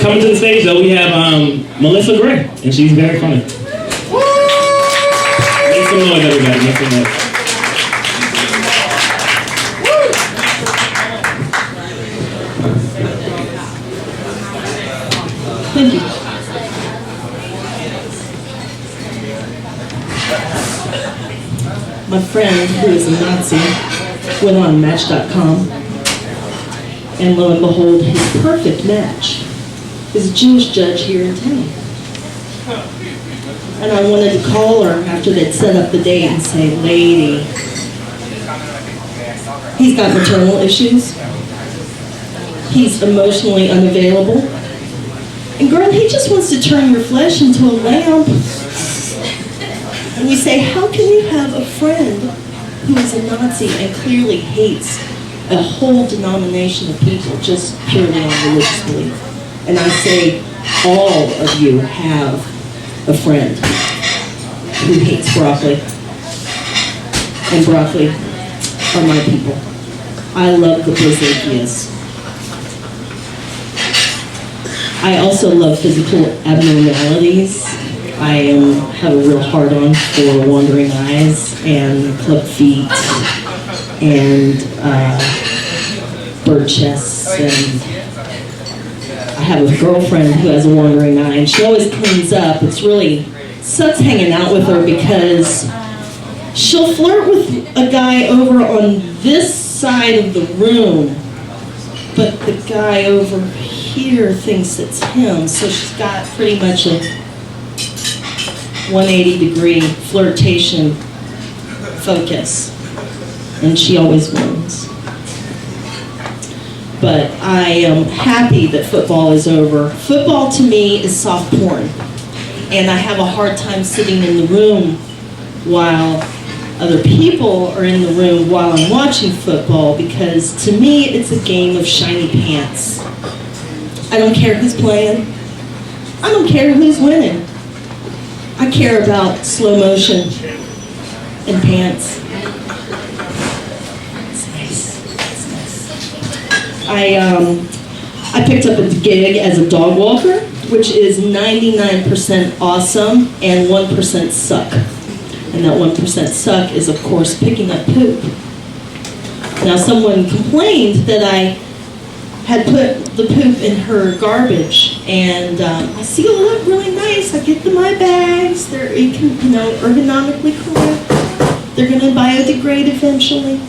Coming to the stage, though, we have Melissa Gray, and she's very funny. Make some noise, everybody. Make some noise. Thank you. My friend, who is a Nazi, went on Match.com, and lo and behold, his perfect match is a Jewish judge here in town. And I wanted to call her after they'd set up the date and say, lady, he's got maternal issues, he's emotionally unavailable, and girl, he just wants to turn your flesh into a lamb. And you say, how can you have a friend who is a Nazi and clearly hates a whole denomination of people just purely on religious belief? And I say, all of you have a friend who hates broccoli. And broccoli are my people. I love the Blubaugh. I also love physical abnormalities. I have a real hard-on for wandering eyes and club feet and bird chests, and I have a girlfriend who has a wandering eye, and she always cleans up. It's really sucks hanging out with her because she'll flirt with a guy over on this side of the room, but the guy over here thinks it's him, so she's got pretty much a 180-degree flirtation focus, and she always wins. But I am happy that football is over. Football to me is soft porn, and I have a hard time sitting in the room while other people are in the room while I'm watching football, because to me it's a game of shiny pants. I don't care who's playing. I don't care who's winning. I care about slow motion and pants. It's nice. It's nice. I picked up a gig as a dog walker, which is 99% awesome and 1% suck. And that 1% suck is, of course, picking up poop. Now, someone complained that I had put the poop in her garbage, and I seal it up really nice. I get my bags. They're ergonomically correct. They're going to biodegrade eventually.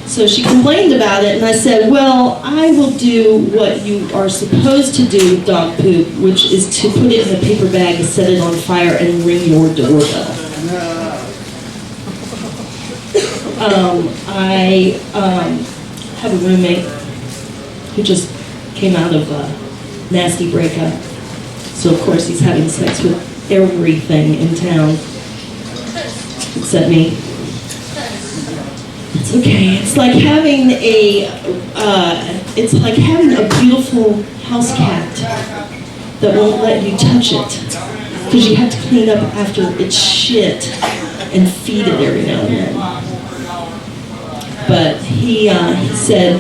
So she complained about it, and I said, well, I will do what you are supposed to do with dog poop, which is to put it in a paper bag and set it on fire and ring your doorbell. I have a roommate who just came out of a nasty breakup. So of course he's having sex with everything in town except me. It's okay. It's like having a beautiful house cat that won't let you touch it because you have to clean up after its shit and feed it every now and then. But he said,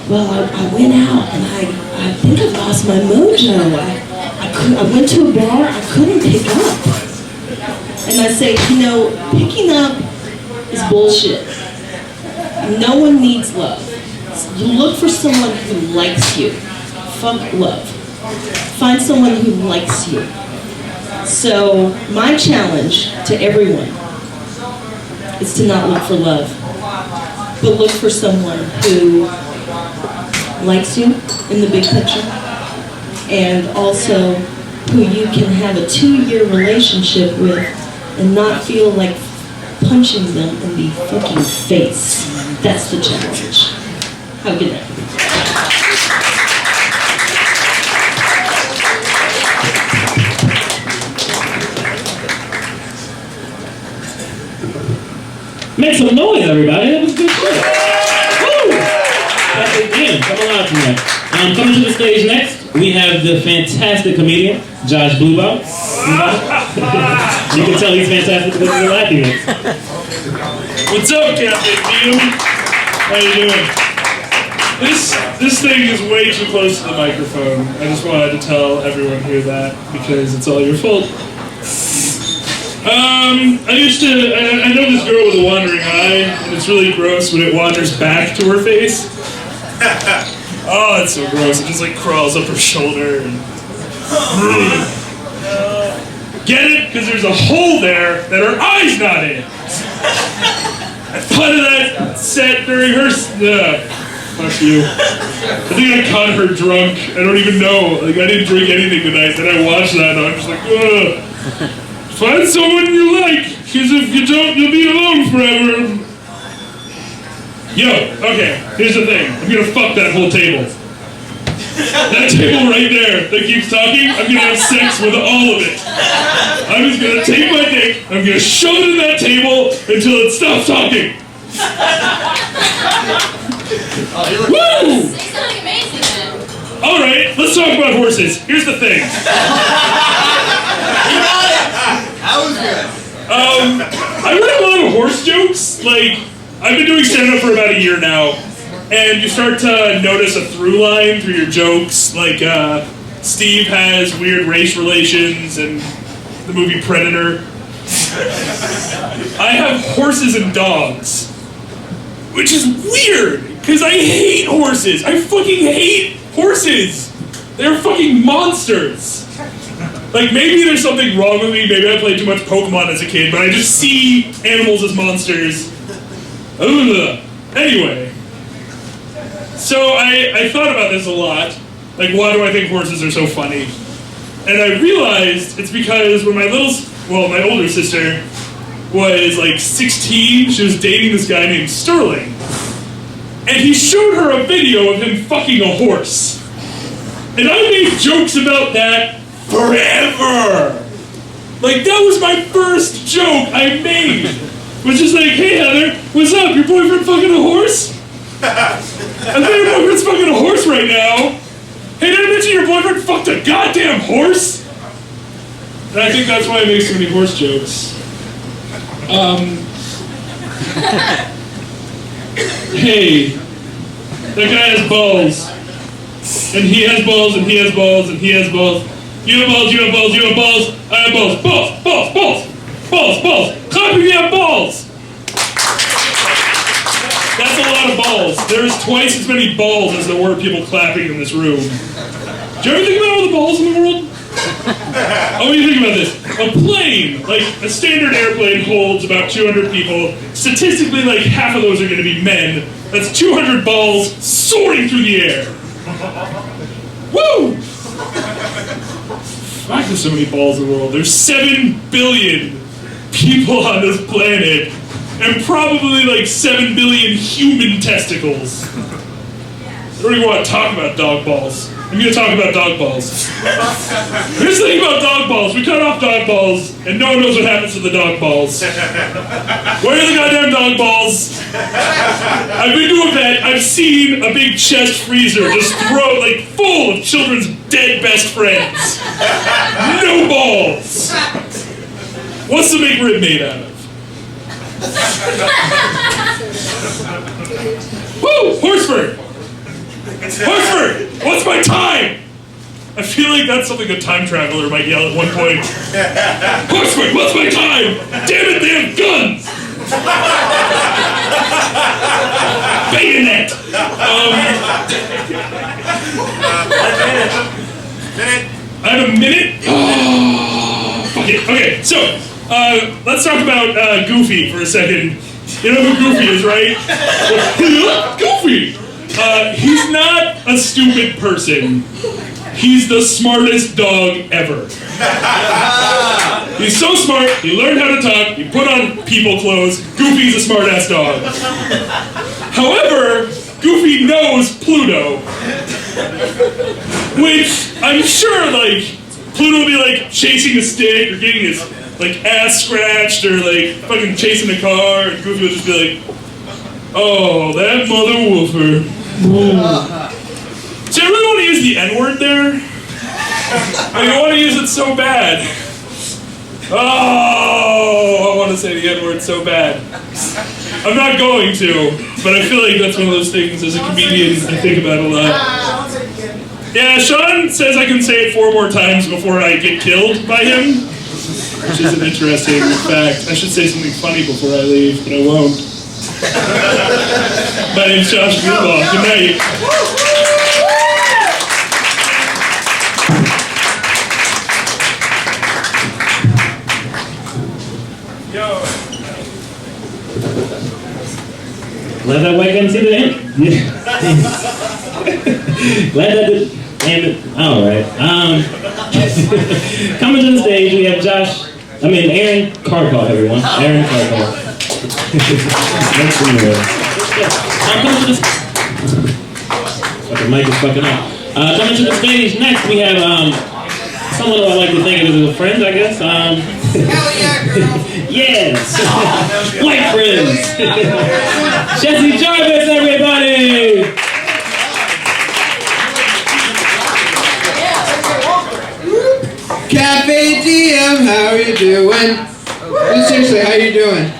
well, I went out and I think I lost my mojo. I went to a bar, I couldn't pick up. And I say, picking up is bullshit. No one needs love. You look for someone who likes you. Fuck love. Find someone who likes you. So my challenge to everyone is to not look for love, but look for someone who likes you in the big picture, and also who you can have a 2-year relationship with and not feel like punching them in the fucking face. That's the challenge. Have a good night. Make some noise, everybody. That was good shit. Woo! That's it, Diem. Come alive tonight. Coming to the stage next, we have the fantastic comedian, Blubaugh. You can tell he's fantastic because he's laughing. What's up, Captain Diem? How you doing? This thing is way too close to the microphone. I just wanted to tell everyone here that because it's all your fault. I know this girl with a wandering eye, and it's really gross when it wanders back to her face. Oh, it's so gross. It just like crawls up her shoulder. And... Get it? Because there's a hole there that her eye's not in. I thought of that set during her... fuck you. I think I caught her drunk. I don't even know. Like, I didn't drink anything tonight. Then I watched that and I'm just like, ugh. Find someone you like, because if you don't, you'll be alone forever. Yo, okay, here's the thing. I'm gonna fuck that whole table. That table right there that keeps talking, I'm gonna have sex with all of it. I'm just gonna take my dick, I'm gonna shove it in that table until it stops talking. Woo! Say something amazing then. Alright, let's talk about horses. Here's the thing. That was good. I read a lot of horse jokes. Like, I've been doing stand-up for about a year now, and you start to notice a through line through your jokes. Like, Steve has weird race relations and the movie Predator. I have horses and dogs, which is weird, because I hate horses. I fucking hate horses. They're fucking monsters. Like, maybe there's something wrong with me, maybe I played too much Pokemon as a kid, but I just see animals as monsters. Ugh. Anyway. So I thought about this a lot. Like, why do I think horses are so funny? And I realized it's because when my older sister was like 16, she was dating this guy named Sterling. And he showed her a video of him fucking a horse. And I made jokes about that forever! Like, that was my first joke I made! Was just like, hey Heather, what's up? Your boyfriend fucking a horse? I think your boyfriend's fucking a horse right now. Hey, did I mention your boyfriend fucked a goddamn horse? And I think that's why I make so many horse jokes. Hey, that guy has balls. And he has balls, and he has balls, and he has balls. You have balls, you have balls, you have balls, I have balls. Balls, balls, balls, balls, balls. Clap if you have balls. That's a lot of balls. There's twice as many balls as there were people clapping in this room. Do you ever think about all the balls in the world? I want you to think about this. A plane, like a standard airplane, holds about 200 people. Statistically, like half of those are going to be men. That's 200 balls soaring through the air. Woo! Fuck, there's so many balls in the world. There's 7 billion people on this planet, and probably like 7 billion human testicles. I don't even want to talk about dog balls. I'm going to talk about dog balls. Here's the thing about dog balls. We cut off dog balls, and no one knows what happens to the dog balls. Where are the goddamn dog balls? I've been to a vet. I've seen a big chest freezer just throw, like, full of children's dead best friends. No balls. What's the McRib made out of? Woo! Horsford! Horsford! What's my time? I feel like that's something a time traveler might yell at one point. Horsford, what's my time? Damn it, they have guns! Bayonet! I have a minute? Oh, fuck it. Okay, so, let's talk about Goofy for a second. You know who Goofy is, right? Goofy! He's not a stupid person. He's the smartest dog ever. He's so smart, he learned how to talk, he put on people clothes. Goofy's a smart-ass dog. However, Goofy knows Pluto. Which, I'm sure, like, Pluto will be, like, chasing a stick or getting his, like, ass scratched or, like, fucking chasing a car, and Goofy will just be like, oh, that mother woofer. So I really want to use the N-word there. I want to use it so bad. Oh, I want to say the N-word so bad. I'm not going to. But I feel like that's one of those things as a comedian I think about a lot. Yeah, Sean says I can say it 4 more times before I get killed by him, which is an interesting fact. I should say something funny before I leave, but I won't. My name's Josh Blubaugh. Good night. Glad that white didn't see the end. Glad that did. Damn it. All right. Coming to the stage, we have Aaron Carcall, everyone. Aaron Carcall. Nice to meet you. Coming to the the mic is fucking up. Coming to the stage next, we have someone who I like to think of as a friend, I guess. Yes! White friends! Jesse Jarvis, everybody! Cafe Diem, how are you doing? Seriously, how you doing?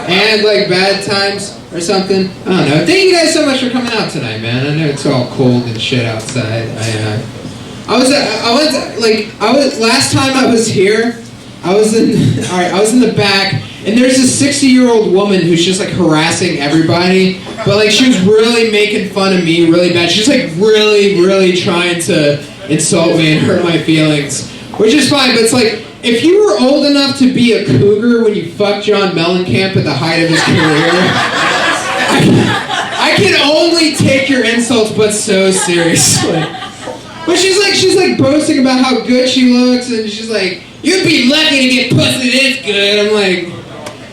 And like bad times or something? I don't know. Thank you guys so much for coming out tonight, man. I know it's all cold and shit outside. Last time I was here, I was in the back, and there's this 60-year-old woman who's just like harassing everybody, but like she was really making fun of me really bad. She's like really trying to insult me and hurt my feelings, which is fine, but it's like, if you were old enough to be a cougar when you fucked John Mellencamp at the height of his career, I can only take your insults but so seriously. But she's like boasting about how good she looks, and she's like, you'd be lucky to get pussy this good. I'm like,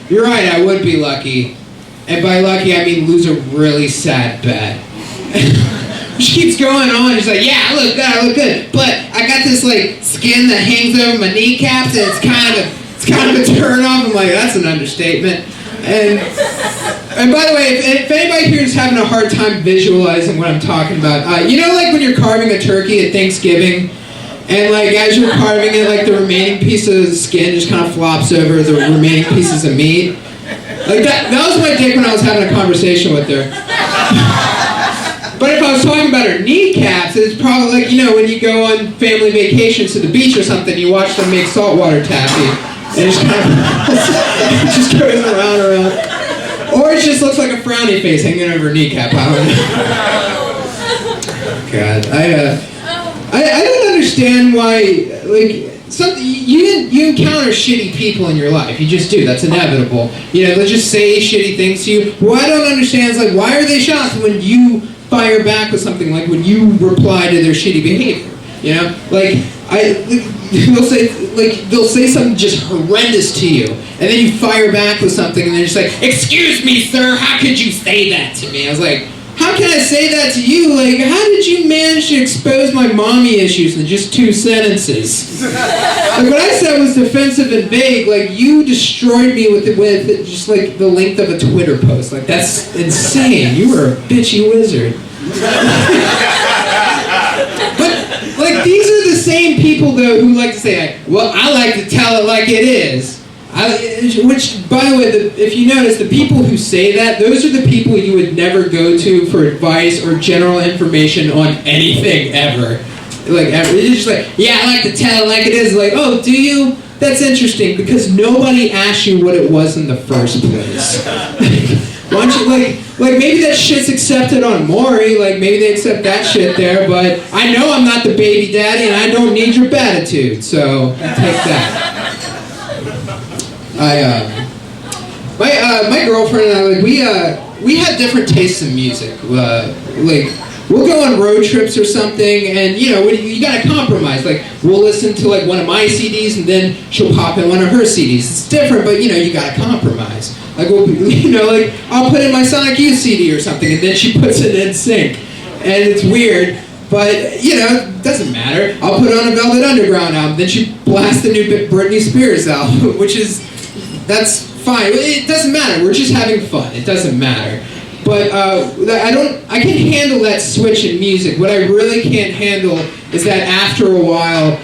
you're right, I would be lucky. And by lucky, I mean lose a really sad bet. She keeps going on. She's like, yeah, I look good. But I got this like skin that hangs over my kneecaps, and it's kind of a turn off. I'm like, that's an understatement. And by the way, if anybody here is having a hard time visualizing what I'm talking about, you know, like when you're carving a turkey at Thanksgiving, and like as you're carving it, like the remaining piece of the skin just kind of flops over the remaining pieces of meat. Like that was my dick when I was having a conversation with her. But if I was talking about her kneecaps, it's probably like, you know, when you go on family vacations to the beach or something, you watch them make saltwater taffy, and it just kind of it just goes around. Or it just looks like a frowny face hanging over her kneecap. I don't know. God, I don't understand why, like, you encounter shitty people in your life. You just do. That's inevitable. You know, they'll just say shitty things to you. What I don't understand is, like, why are they shocked when you fire back with something, like when you reply to their shitty behavior? You know, like they'll say something just horrendous to you, and then you fire back with something, and they're just like, "Excuse me, sir, how could you say that to me?" I was like, "How can I say that to you? Like, how did you manage to expose my mommy issues in just 2 sentences?" Like, what I said was defensive and vague. Like, you destroyed me with just like the length of a Twitter post. Like, that's insane. You were a bitchy wizard. But like, these are the same people though who like to say, like, well, I like to tell it like it is. Which, by the way, if you notice, the people who say that, those are the people you would never go to for advice or general information on anything ever. Like, ever. It's just like, yeah, I like to tell it like it is. Like, oh, do you? That's interesting, because nobody asked you what it was in the first place. Why don't you, like maybe that shit's accepted on Maury, like maybe they accept that shit there, but I know I'm not the baby daddy and I don't need your gratitude, so take that. My girlfriend and I, like, we have different tastes in music. Like, we'll go on road trips or something, and you know, you gotta compromise. Like, we'll listen to like one of my CDs, and then she'll pop in one of her CDs. It's different, but you know, you gotta compromise. Like, you know, like I'll put in my Sonic Youth CD or something, and then she puts it in sync, and it's weird. But, you know, it doesn't matter. I'll put on a Velvet Underground album, then she blasts the new Britney Spears album, that's fine. It doesn't matter. We're just having fun. It doesn't matter. But I can handle that switch in music. What I really can't handle is that after a while,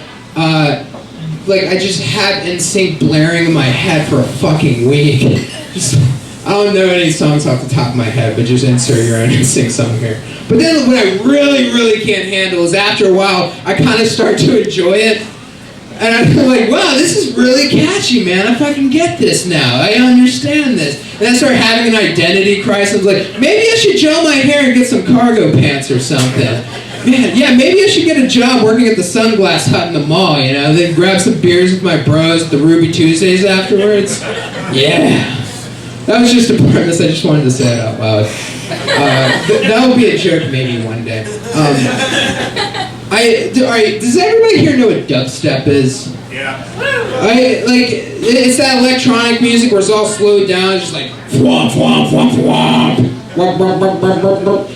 like, I just have NSYNC blaring in my head for a fucking week. I don't know any songs off the top of my head, but just insert your own and sing song here. But then what I really, really can't handle is after a while, I kind of start to enjoy it. And I'm like, wow, this is really catchy, man. I fucking get this now. I understand this. And I start having an identity crisis. Like, maybe I should gel my hair and get some cargo pants or something. Man, yeah, maybe I should get a job working at the Sunglass Hut in the mall, you know? Then grab some beers with my bros at the Ruby Tuesdays afterwards. Yeah. That was just a premise. I just wanted to say it out loud. That will be a joke maybe one day. Does everybody here know what dubstep is? Yeah. It's that electronic music where it's all slowed down. It's just like whomp, whomp, whomp, whomp. Whomp, whomp, whomp, whomp, whomp.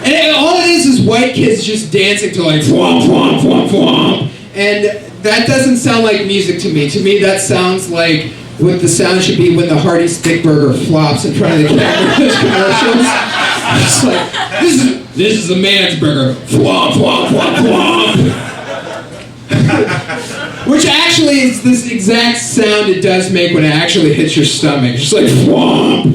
And all it is white kids just dancing to like whomp, whomp, whomp, whomp. And that doesn't sound like music to me. To me, that sounds like what the sound should be when the Hearty Stick Burger flops in front of the camera in those commercials. It's like, this is a man's burger. Flop, flop, flop, flop. Which actually is this exact sound it does make when it actually hits your stomach. Just like flop.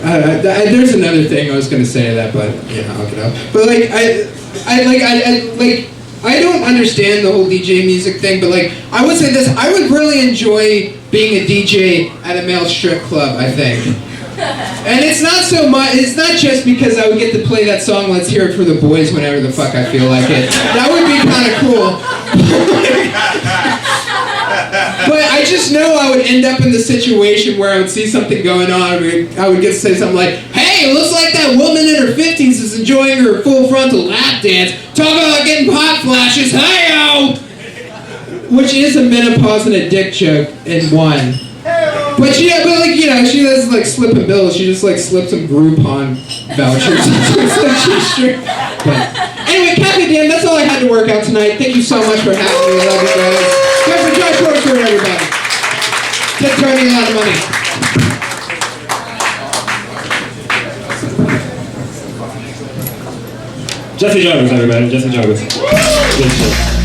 There's another thing I was gonna say to that, but yeah, I'll get out. But I don't understand the whole DJ music thing, but I would say this, I would really enjoy being a DJ at a male strip club, I think. And it's not so much, it's not just because I would get to play that song, Let's Hear It for the Boys, whenever the fuck I feel like it. That would be kind of cool. But I just know I would end up in the situation where I would see something going on, I would get to say something like, hey, it looks like that woman in her 50s is enjoying her full frontal lap dance. Talk about getting hot flashes, hey-o! Which is a menopause and a dick joke in one. But she doesn't slip a bill, she just slips some Groupon vouchers. But anyway, Kathy Diem, that's all I had to work out tonight. Thank you so much for having me. I love you guys. Go for Josh Horsford, everybody. Get turning a lot of money. Jesse Jarvis, everybody. Jesse Jarvis. Good shit.